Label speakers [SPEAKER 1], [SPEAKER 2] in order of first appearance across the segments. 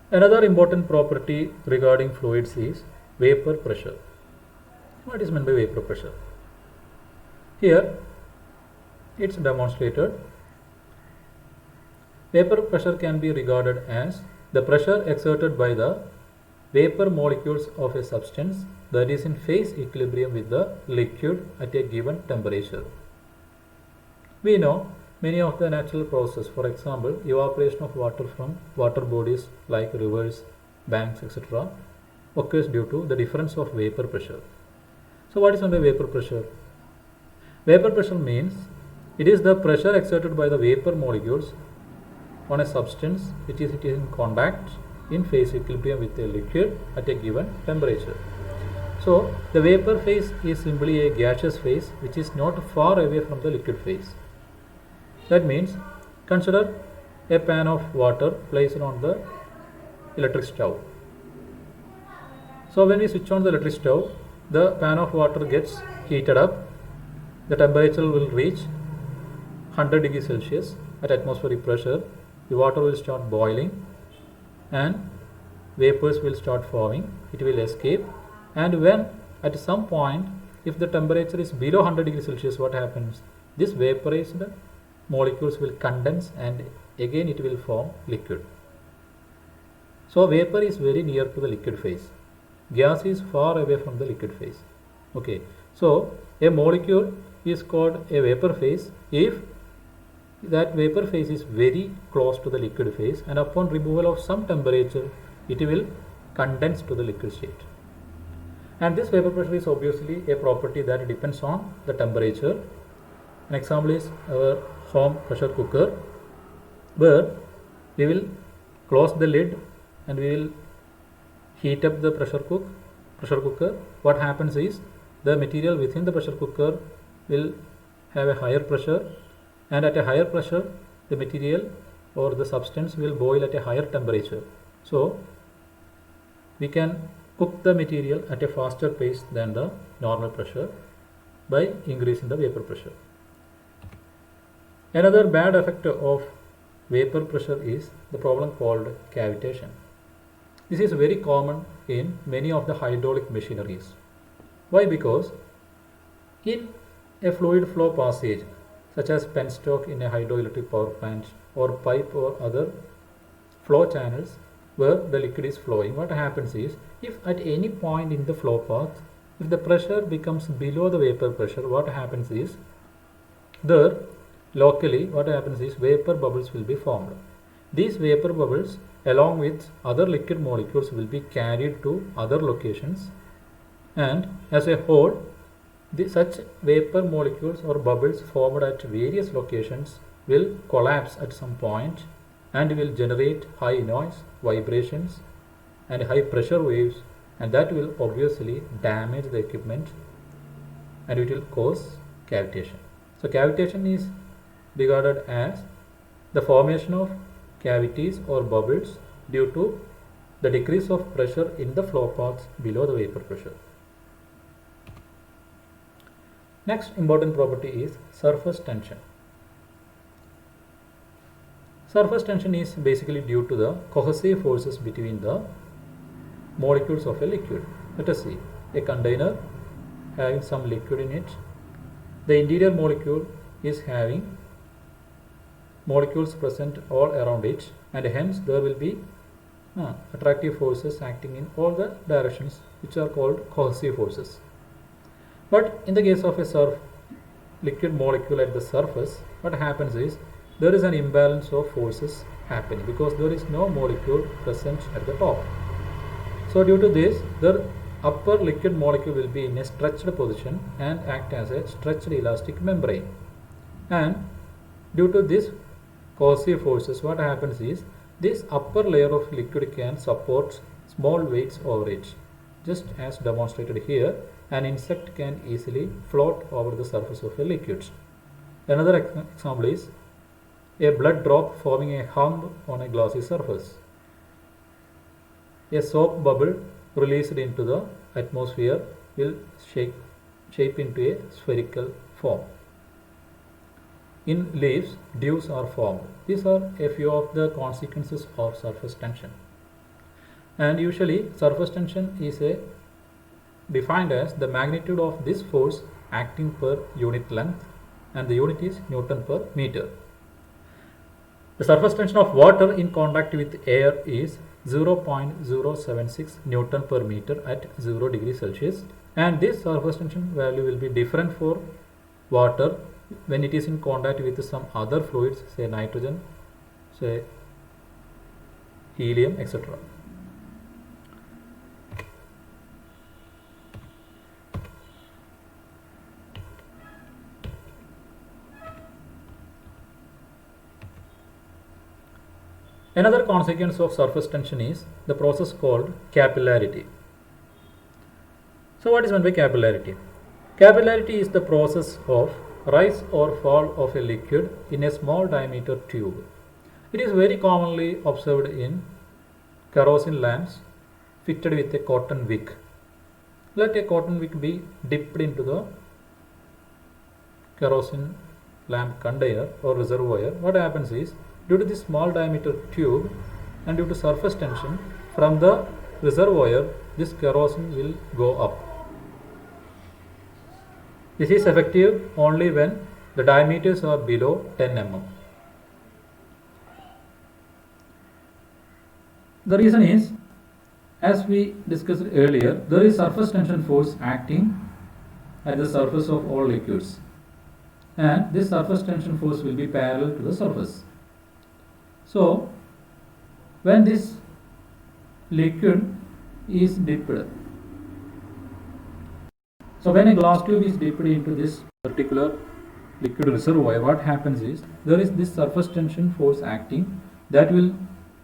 [SPEAKER 1] Another important property regarding fluids is vapor pressure. What is meant by vapor pressure? Here it's demonstrated. Vapor pressure can be regarded as the pressure exerted by the vapor molecules of a substance that is in phase equilibrium with the liquid at a given temperature. We know many of the natural processes, for example, evaporation of water from water bodies like rivers, banks, etc., occurs due to the difference of vapor pressure. So, what is meant by vapor pressure? Vapor pressure means it is the pressure exerted by the vapor molecules on a substance which is in contact in phase equilibrium with a liquid at a given temperature. So, the vapor phase is simply a gaseous phase which is not far away from the liquid phase. That means consider a pan of water placed on the electric stove. So when we switch on the electric stove, the pan of water gets heated up. The temperature will reach 100 degrees Celsius at atmospheric pressure. The water will start boiling and vapors will start forming. It will escape, and when at some point if the temperature is below 100 degrees Celsius, what happens? This vaporized molecules will condense and again it will form liquid. So vapor is very near to the liquid phase. Gas is far away from the liquid phase. Okay. So a molecule is called a vapor phase if that vapor phase is very close to the liquid phase, and upon removal of some temperature it will condense to the liquid state. And this vapor pressure is obviously a property that depends on the temperature. An example is our home pressure cooker, where we will close the lid and we will heat up the pressure cooker. What happens is the material within the pressure cooker will have a higher pressure, and at a higher pressure the material or the substance will boil at a higher temperature. So we can cook the material at a faster pace than the normal pressure by increasing the vapor pressure. Another bad effect of vapor pressure is the problem called cavitation. This is very common in many of the hydraulic machineries. Why? Because in a fluid flow passage such as penstock in a hydroelectric power plant or pipe or other flow channels where the liquid is flowing, what happens is if at any point in the flow path if the pressure becomes below the vapor pressure, what happens is there locally what happens is vapor bubbles will be formed. These vapor bubbles along with other liquid molecules will be carried to other locations, and as a whole such vapor molecules or bubbles formed at various locations will collapse at some point and will generate high noise, vibrations and high pressure waves, and that will obviously damage the equipment and it will cause cavitation. So cavitation is regarded as the formation of cavities or bubbles due to the decrease of pressure in the flow paths below the vapor pressure. Next important property is surface tension. Surface tension is basically due to the cohesive forces between the molecules of a liquid. Let us see a container having some liquid in it. The interior molecule is having molecules present all around it, and hence there will be attractive forces acting in all the directions, which are called cohesive forces. But in the case of a liquid molecule at the surface, what happens is there is an imbalance of forces happening because there is no molecule present at the top. So due to this, the upper liquid molecule will be in a stretched position and act as a stretched elastic membrane. And due to this cohesive forces, what happens is this upper layer of liquid can support small weights over it. Just as demonstrated here, an insect can easily float over the surface of a liquid. Another example is a blood drop forming a hump on a glossy surface. A soap bubble released into the atmosphere will shape into a spherical form. In leaves, dews are formed. These are a few of the consequences of surface tension. And usually surface tension is defined as the magnitude of this force acting per unit length, and the unit is Newton per meter. The surface tension of water in contact with air is 0.076 Newton per meter at 0 degrees Celsius, and this surface tension value will be different for water when it is in contact with some other fluids, say nitrogen, say helium, etc. Another consequence of surface tension is the process called capillarity. So what is meant by capillarity? Capillarity is the process of rise or fall of a liquid in a small diameter tube. It is very commonly observed in kerosene lamps fitted with a cotton wick. Let a cotton wick be dipped into the kerosene lamp container or reservoir. What happens is, due to this small diameter tube and due to surface tension from the reservoir, this kerosene will go up. This is effective only when the diameters are below 10 mm. The reason is, as we discussed earlier, there is surface tension force acting at the surface of all liquids, and this surface tension force will be parallel to the surface. So when this liquid is dipped, so when a glass tube is dipped into this particular liquid reservoir, what happens is, there is this surface tension force acting that will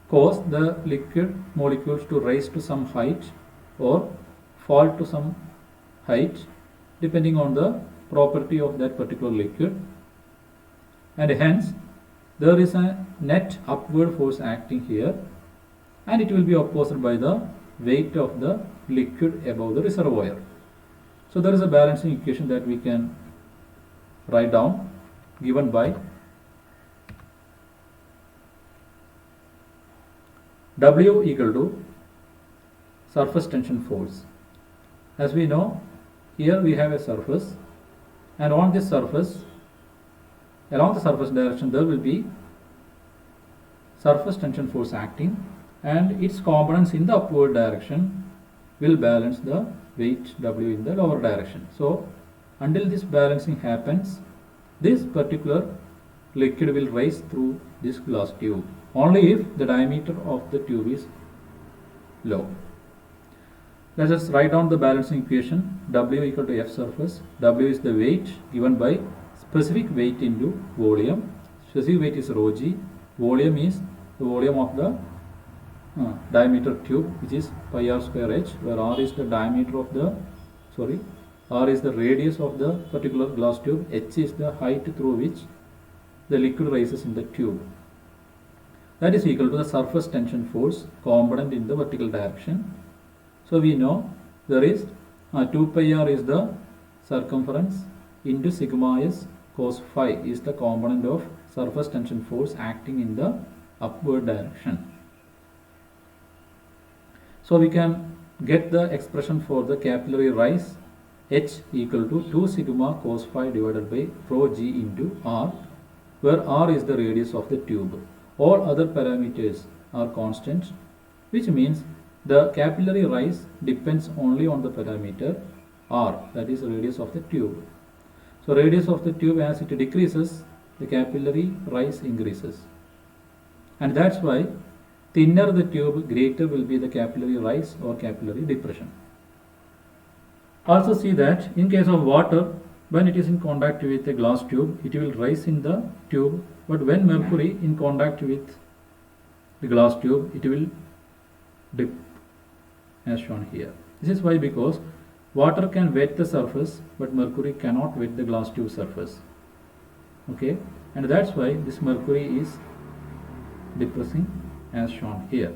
[SPEAKER 1] cause the liquid molecules to rise to some height or fall to some height depending on the property of that particular liquid, and hence there is a net upward force acting here, and it will be opposed by the weight of the liquid above the reservoir. So there is a balancing equation that we can write down, given by W equal to surface tension force. As we know, here we have a surface, and on this surface, along the surface direction, there will be surface tension force acting, and its components in the upward direction will balance the weight W in the lower direction. So until this balancing happens, this particular liquid will rise through this glass tube only if the diameter of the tube is low. Let us write down the balancing equation. W equal to F surface. W is the weight given by specific weight into volume. Specific weight is rho g. Volume is the volume of the diameter tube, which is pi r square h, where r is the diameter of the, r is the radius of the particular glass tube, h is the height through which the liquid rises in the tube. That is equal to the surface tension force component in the vertical direction. So we know there is 2 pi r is the circumference into sigma s cos phi is the component of surface tension force acting in the upward direction. So we can get the expression for the capillary rise, h equal to 2 sigma cos phi divided by rho g into r, where r is the radius of the tube. All other parameters are constant, which means the capillary rise depends only on the parameter r, that is the radius of the tube. So radius of the tube, as it decreases, the capillary rise increases, and that's why thinner the tube, greater will be the capillary rise or capillary depression. Also see that in case of water, when it is in contact with a glass tube, it will rise in the tube, but when mercury in contact with the glass tube, it will dip, as shown here. This is why, because water can wet the surface, but mercury cannot wet the glass tube surface. Okay, and that's why this mercury is depressing, as shown here.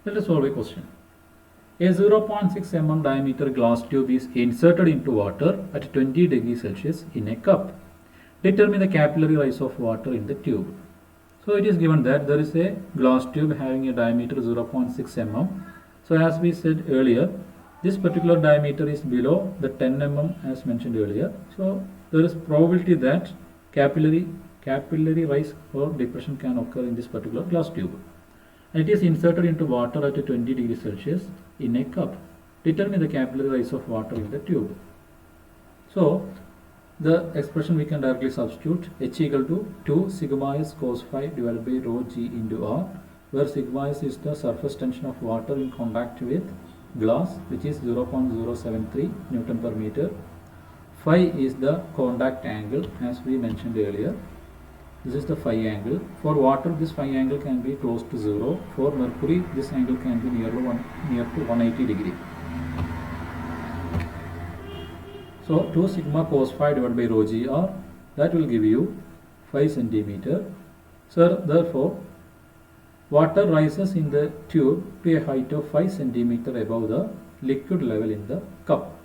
[SPEAKER 1] Let us solve a question. A 0.6 mm diameter glass tube is inserted into water at 20 degrees Celsius in a cup. Determine the capillary rise of water in the tube. So it is given that there is a glass tube having a diameter 0.6 mm. So as we said earlier, this particular diameter is below the 10 mm as mentioned earlier. So there is probability that capillary rise or depression can occur in this particular glass tube. And it is inserted into water at 20 degrees Celsius in a cup. Determine the capillary rise of water in the tube. So the expression we can directly substitute H equal to 2 sigma s cos phi divided by rho g into R, where sigma s is the surface tension of water in contact with glass, which is 0.073 Newton per meter. Phi is the contact angle as we mentioned earlier. This is the phi angle. For water, this phi angle can be close to 0. For mercury, this angle can be near to 180 degree. So 2 sigma cos phi divided by rho g R, that will give you 5 centimeter. So therefore, water rises in the tube to a height of 5 centimeter above the liquid level in the cup.